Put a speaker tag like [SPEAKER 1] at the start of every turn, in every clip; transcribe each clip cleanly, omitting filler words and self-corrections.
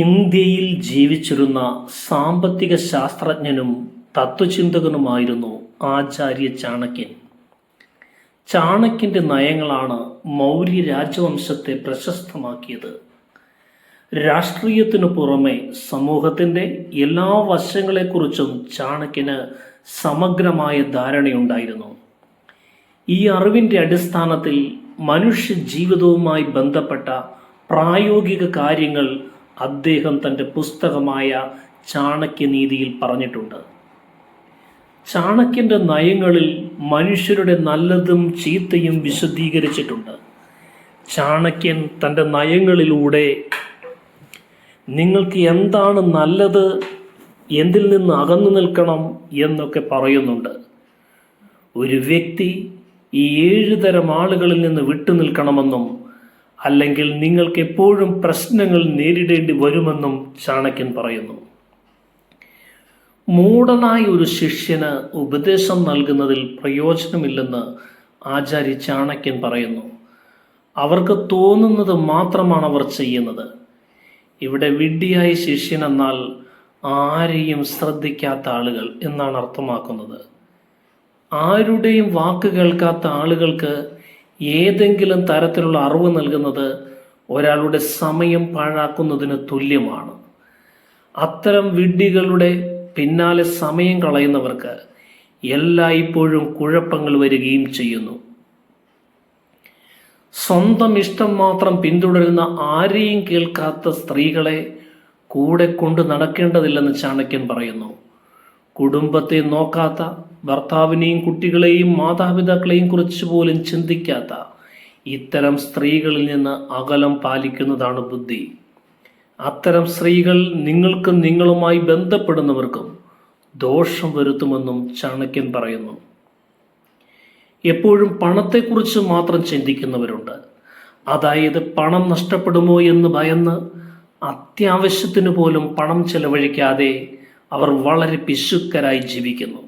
[SPEAKER 1] ഇന്ത്യയിൽ ജീവിച്ചിരുന്ന സാമ്പത്തിക ശാസ്ത്രജ്ഞനും തത്വചിന്തകനുമായിരുന്നു ആചാര്യ ചാണക്യൻ. ചാണക്യന്റെ നയങ്ങളാണ് മൗര്യ രാജവംശത്തെ പ്രശസ്തമാക്കിയത്. രാഷ്ട്രീയത്തിനു പുറമെ സമൂഹത്തിൻ്റെ എല്ലാ വശങ്ങളെക്കുറിച്ചും ചാണക്യന് സമഗ്രമായ ധാരണയുണ്ടായിരുന്നു. ഈ അറിവിൻ്റെ അടിസ്ഥാനത്തിൽ മനുഷ്യ ജീവിതവുമായി ബന്ധപ്പെട്ട പ്രായോഗിക കാര്യങ്ങൾ അദ്ദേഹം തൻ്റെ പുസ്തകമായ ചാണക്യനീതിയിൽ പറഞ്ഞിട്ടുണ്ട്. ചാണക്യൻ്റെ നയങ്ങളിൽ മനുഷ്യരുടെ നല്ലതും ചീത്തയും വിശദീകരിച്ചിട്ടുണ്ട്. ചാണക്യൻ തൻ്റെ നയങ്ങളിലൂടെ നിങ്ങൾക്ക് എന്താണ് നല്ലത്, എന്തിൽ നിന്ന് അകന്നു നിൽക്കണം എന്നൊക്കെ പറയുന്നുണ്ട്. ഒരു വ്യക്തി ഈ 7 തരം ആളുകളിൽ നിന്ന് വിട്ടു നിൽക്കണമെന്നും അല്ലെങ്കിൽ നിങ്ങൾക്ക് എപ്പോഴും പ്രശ്നങ്ങൾ നേരിടേണ്ടി വരുമെന്നും ചാണക്യൻ പറയുന്നു. മൂഢനായ ഒരു ശിഷ്യന് ഉപദേശം നൽകുന്നതിൽ പ്രയോജനമില്ലെന്ന് ആചാര്യ ചാണക്യൻ പറയുന്നു. അവർക്ക് തോന്നുന്നത് മാത്രമാണ് അവർ ചെയ്യുന്നത്. ഇവിടെ വിഡ്ഢിയായ ശിഷ്യൻ എന്നാൽ ആരെയും ശ്രദ്ധിക്കാത്ത ആളുകൾ എന്നാണ് അർത്ഥമാക്കുന്നത്. ആരുടെയും വാക്ക് കേൾക്കാത്ത ആളുകൾക്ക് ഏതെങ്കിലും തരത്തിലുള്ള അറിവ് നൽകുന്നത് ഒരാളുടെ സമയം പാഴാക്കുന്നതിന് തുല്യമാണ്. അത്തരം വിഡ്ഢികളുടെ പിന്നാലെ സമയം കളയുന്നവർക്ക് എല്ലായ്പ്പോഴും കുഴപ്പങ്ങൾ വരികയും ചെയ്യുന്നു. സ്വന്തം ഇഷ്ടം മാത്രം പിന്തുടരുന്ന ആരെയും കേൾക്കാത്ത സ്ത്രീകളെ കൂടെ കൊണ്ട് നടക്കേണ്ടതില്ലെന്ന് ചാണക്യൻ പറയുന്നു. കുടുംബത്തെ നോക്കാത്ത, ഭർത്താവിനെയും കുട്ടികളെയും മാതാപിതാക്കളെയും കുറിച്ച് പോലും ചിന്തിക്കാത്ത ഇത്തരം സ്ത്രീകളിൽ നിന്ന് അകലം പാലിക്കുന്നതാണ് ബുദ്ധി. അത്തരം സ്ത്രീകൾ നിങ്ങൾക്കും നിങ്ങളുമായി ബന്ധപ്പെടുന്നവർക്കും ദോഷം വരുത്തുമെന്നും ചാണക്യൻ പറയുന്നു. എപ്പോഴും പണത്തെക്കുറിച്ച് മാത്രം ചിന്തിക്കുന്നവരുണ്ട്. അതായത് പണം നഷ്ടപ്പെടുമോ എന്ന് ഭയന്ന് അത്യാവശ്യത്തിന് പോലും പണം ചെലവഴിക്കാതെ അവർ വളരെ പിശുക്കരായി ജീവിക്കുന്നു.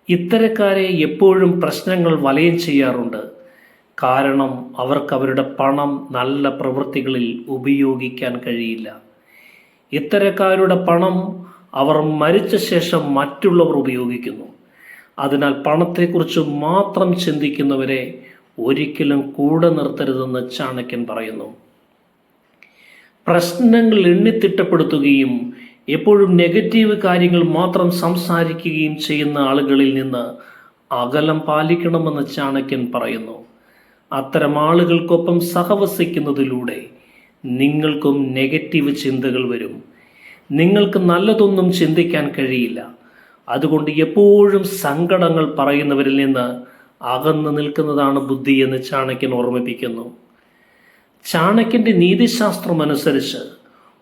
[SPEAKER 1] ഇത്തരക്കാരെ എപ്പോഴും പ്രശ്നങ്ങൾ വലയം ചെയ്യാറുണ്ട്. കാരണം അവർക്ക് അവരുടെ പണം നല്ല പ്രവൃത്തികളിൽ ഉപയോഗിക്കാൻ കഴിയില്ല. ഇത്തരക്കാരുടെ പണം അവർ മരിച്ച ശേഷം മറ്റുള്ളവർ ഉപയോഗിക്കുന്നു. അതിനാൽ പണത്തെക്കുറിച്ച് മാത്രം ചിന്തിക്കുന്നവരെ ഒരിക്കലും കൂടെ നിർത്തരുതെന്ന് ചാണക്യൻ പറയുന്നു. പ്രശ്നങ്ങൾ എണ്ണിത്തിട്ടപ്പെടുത്തുകയും എപ്പോഴും നെഗറ്റീവ് കാര്യങ്ങൾ മാത്രം സംസാരിക്കുകയും ചെയ്യുന്ന ആളുകളിൽ നിന്ന് അകലം പാലിക്കണമെന്ന് ചാണക്യൻ പറയുന്നു. അത്തരം ആളുകൾക്കൊപ്പം സഹവസിക്കുന്നതിലൂടെ നിങ്ങൾക്കും നെഗറ്റീവ് ചിന്തകൾ വരും. നിങ്ങൾക്ക് നല്ലതൊന്നും ചിന്തിക്കാൻ കഴിയില്ല. അതുകൊണ്ട് എപ്പോഴും സങ്കടങ്ങൾ പറയുന്നവരിൽ നിന്ന് അകന്നു നിൽക്കുന്നതാണ് ബുദ്ധി എന്ന് ചാണക്യൻ ഓർമ്മിപ്പിക്കുന്നു. ചാണക്യൻ്റെ നീതിശാസ്ത്രം അനുസരിച്ച്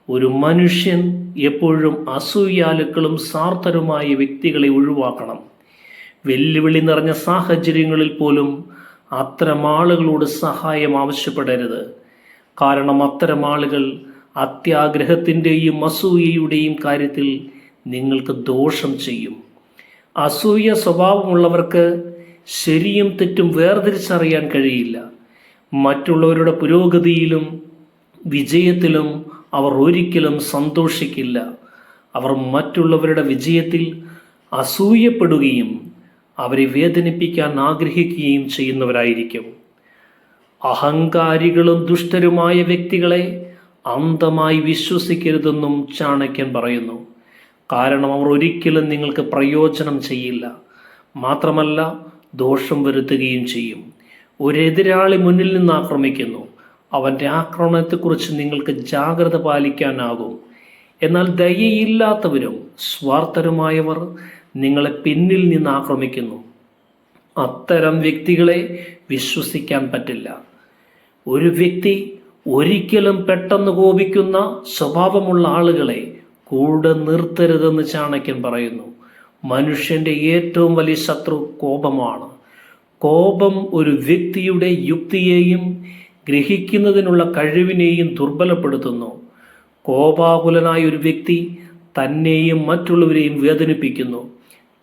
[SPEAKER 1] ഒരു മനുഷ്യൻ എപ്പോഴും അസൂയാലുക്കളും സ്വാർത്ഥരുമായ വ്യക്തികളെ ഒഴിവാക്കണം. വെല്ലുവിളി നിറഞ്ഞ സാഹചര്യങ്ങളിൽ പോലും അത്തരം ആളുകളോട് സഹായം ആവശ്യപ്പെടരുത്. കാരണം അത്തരം ആളുകൾ അത്യാഗ്രഹത്തിൻ്റെയും അസൂയയുടെയും കാര്യത്തിൽ നിങ്ങൾക്ക് ദോഷം ചെയ്യും. അസൂയ സ്വഭാവമുള്ളവർക്ക് ശരിയും തെറ്റും വേർതിരിച്ചറിയാൻ കഴിയില്ല. മറ്റുള്ളവരുടെ പുരോഗതിയിലും വിജയത്തിലും അവർ ഒരിക്കലും സന്തോഷിക്കില്ല. അവർ മറ്റുള്ളവരുടെ വിജയത്തിൽ അസൂയപ്പെടുകയും അവരെ വേദനിപ്പിക്കാൻ ആഗ്രഹിക്കുകയും ചെയ്യുന്നവരായിരിക്കും. അഹങ്കാരികളും ദുഷ്ടരുമായ വ്യക്തികളെ അന്ധമായി വിശ്വസിക്കരുതെന്നും ചാണക്യൻ പറയുന്നു. കാരണം അവർ ഒരിക്കലും നിങ്ങൾക്ക് പ്രയോജനം ചെയ്യില്ല. മാത്രമല്ല ദോഷം വരുത്തുകയും ചെയ്യും. ഒരു എതിരാളി മുന്നിൽ നിന്ന് ആക്രമിക്കുന്നു. അവൻ്റെ ആക്രമണത്തെക്കുറിച്ച് നിങ്ങൾക്ക് ജാഗ്രത പാലിക്കാനാകും. എന്നാൽ ദയയില്ലാത്തവരും സ്വാർത്ഥരുമായവർ നിങ്ങളെ പിന്നിൽ നിന്ന് ആക്രമിക്കുന്നു. അത്തരം വ്യക്തികളെ വിശ്വസിക്കാൻ പറ്റില്ല. ഒരു വ്യക്തി ഒരിക്കലും പെട്ടെന്ന് കോപിക്കുന്ന സ്വഭാവമുള്ള ആളുകളെ കൂടെ നിർത്തരുതെന്ന് ചാണക്യൻ പറയുന്നു. മനുഷ്യൻ്റെ ഏറ്റവും വലിയ ശത്രു കോപമാണ്. കോപം ഒരു വ്യക്തിയുടെ യുക്തിയെയും ഗ്രഹിക്കുന്നതിനുള്ള കഴിവിനെയും ദുർബലപ്പെടുത്തുന്നു. കോപാകുലനായ ഒരു വ്യക്തി തന്നെയും മറ്റുള്ളവരെയും വേദനിപ്പിക്കുന്നു.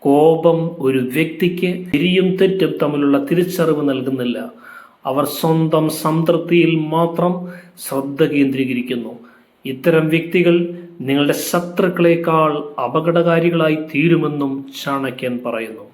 [SPEAKER 1] കോപം ഒരു വ്യക്തിക്ക് ശരിയും തെറ്റും തമ്മിലുള്ള തിരിച്ചറിവ് നൽകുന്നില്ല. അവർ സ്വന്തം സംതൃപ്തിയിൽ മാത്രം ശ്രദ്ധ കേന്ദ്രീകരിക്കുന്നു. ഇത്തരം വ്യക്തികൾ നിങ്ങളുടെ ശത്രുക്കളെക്കാൾ അപകടകാരികളായി തീരുമെന്നും ചാണക്യൻ പറയുന്നു.